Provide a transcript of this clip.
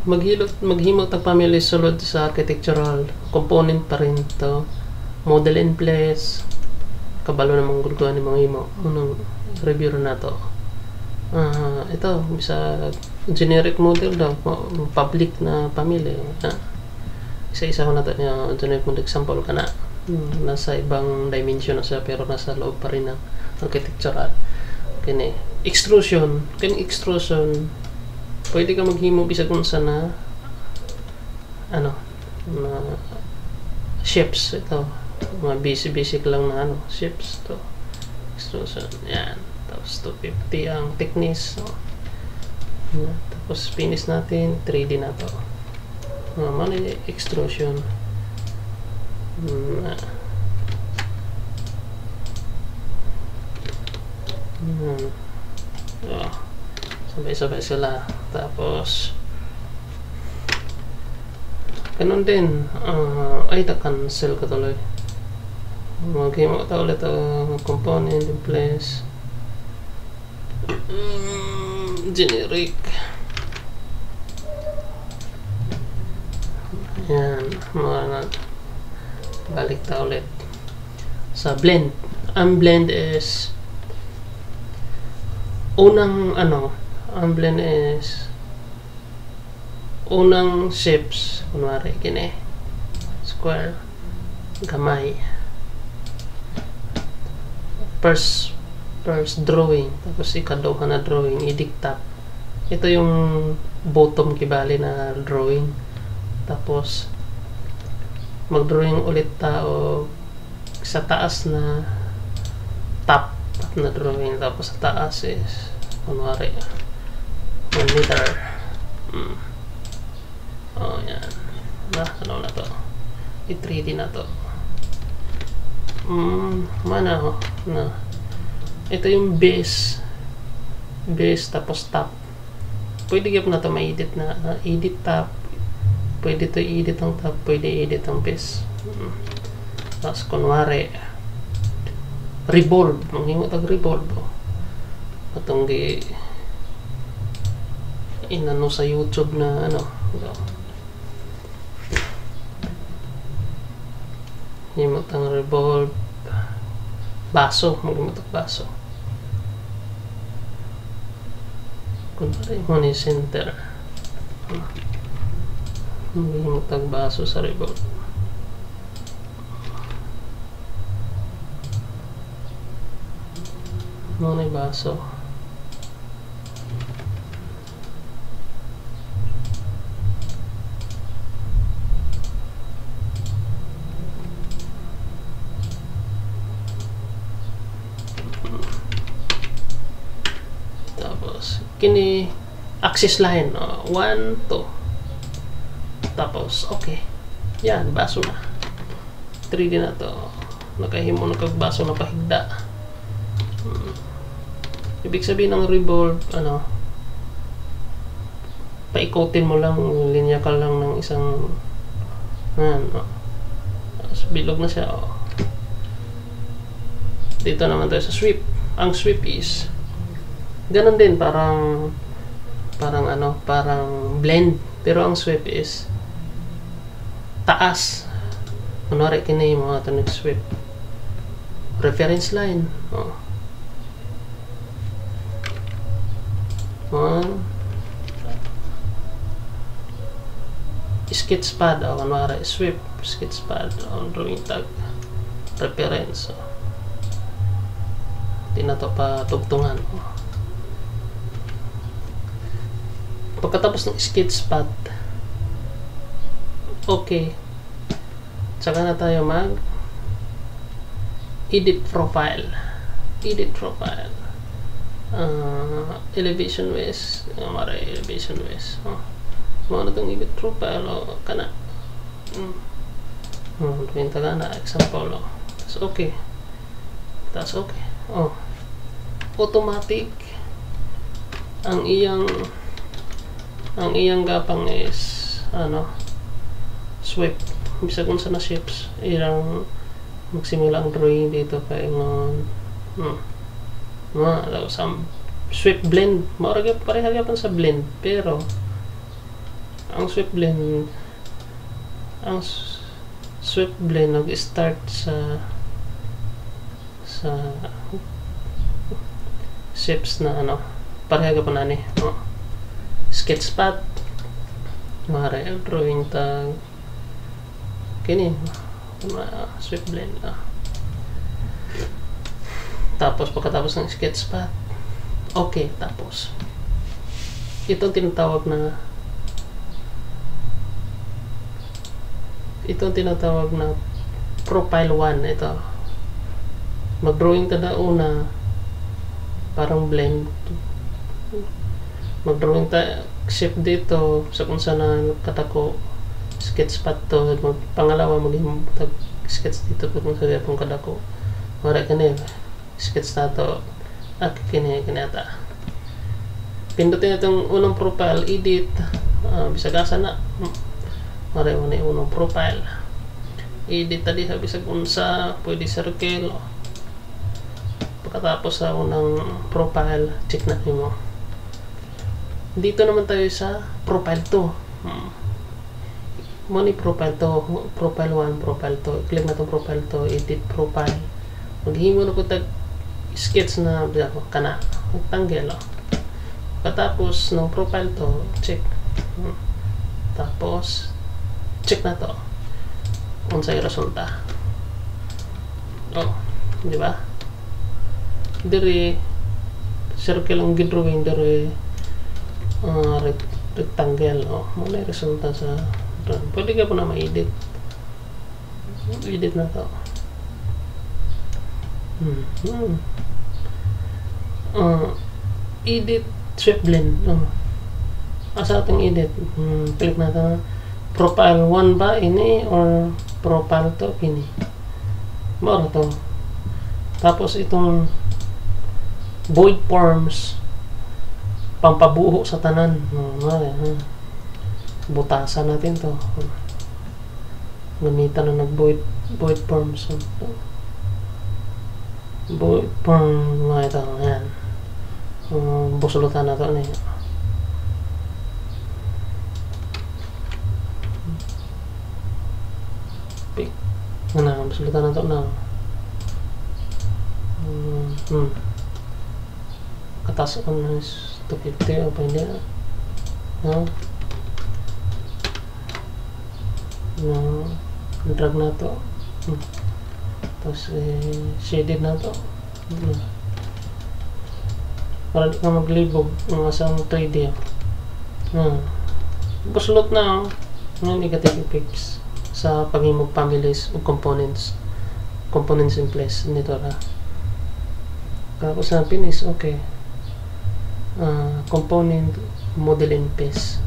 maghimo tag family sulod sa architectural component pa rin to, model in place kabalo namang gulguan ni mga himo unang review na to. Ito bisa generic model daw, public na family. Isa-isa ko na to yung generic model example ka na. Nasa ibang dimension na siya pero nasa loob pa rin ng architectural. Kini extrusion pwede ka maghimo bisag kung sa na shapes. Ito mga basic lang na shapes to extrusion yan. Tapos 250 ang thickness. Tapos finish natin 3D na to. Mali extrusion. Sabay-sabay sila. Tapos ganun din. Ta-cancel ka tuloy. Maghimo ka ulit ang component in place. Generic. Yan. Balik ta ulit sa blend. Ang blend is unang shapes. Kunwari kini square, gamay, first drawing, tapos ikaduha na drawing i-dictate. Ito yung bottom kibali na drawing. Tapos mag-drawing ulit tao sa taas na top na drawing. Tapos sa taas is kunwari 1 meter. Yan na to, i-3D na to. Ito yung base tapos top. Pwede gyud na to ma-edit na edit top. Pwede to i-edit ang top, pwede i-edit ang base. Tapos kunwari revolve, manghimo tag revolve. Atong inano sa YouTube na himo tang revolve baso, manghimo tag baso. Kunwari mo ni center. Manghimo tag baso sa revolve. Mga baso. Tapos kini axis line 1, 2. Tapos okay. Yan, baso na. 3D na to. Nakahimo na kag baso na pahigda. Ibig sabihin ng revolve, paikutin mo lang, linya ka lang ng isang tapos bilog na siya. Dito naman tayo sa sweep. Ang sweep is ganun din, parang blend, pero ang sweep is taas. Kunwari kini mga ito sweep reference line. Sketch pad, kunwari sweep sketch pad on drawing tag reference. Hindi na to pa tugtungan. Pagkatapos ng sketch pad, okay, saka na tayo mag edit profile. Elevation wise, elevation wise. Mga na itong edit profile kana. Pinta ka na example. That's okay. Automatic. Ang iyang gapang is sweep. Bisa kung sa na shapes irang magsimula ang drawing dito kay sweep blend. Maura pareha gyapon sa blend, pero ang swift blend nag-start sa shapes na ano pareha ka pa na ni sketchpad mara drawing tag kini swift blend tapos pagkatapos ng sketchpad okay, tapos itong tinatawag na profile 1. Ito mag-drawing ka na una parang blend, mag-drawing ta shape dito sa kung saan katako sketchpad to, pangalawa maging sketch dito kung saan itong kadako mara kani sketch na to at kinata pindutin itong unang profile edit bisag asa na mara mo na unang profile edit tadi sa bisag unsa pwede circle pagkatapos sa unang profile check na mo dito naman tayo sa profile 2 mo ni profile 2 profile 1 profile 2 click na itong profile 2 edit profile maghimo na ko tag sketch na kana rectangle pagkatapos ng profile to check tapos check na to kung sa'yo resulta di ba diri circle ang gidrawing diri rectangle muna yung resulta sa pwede ka po na ma-edit na to edit swift blend asa ating edit click na ito profile 1 ba ini or profile to ini mara to tapos itong void forms pampabuho sa tanan butasan natin to gamitan na void forms void form mga ito yan busulutan na ito busulutan na ito katas ko na 250 o pa hindi drag na ito tapos shaded na ito para di ka maglibog ng asang 3D busulot na ng negative effects sa pagimog families o components in place nito na tapos na finish okay component model in place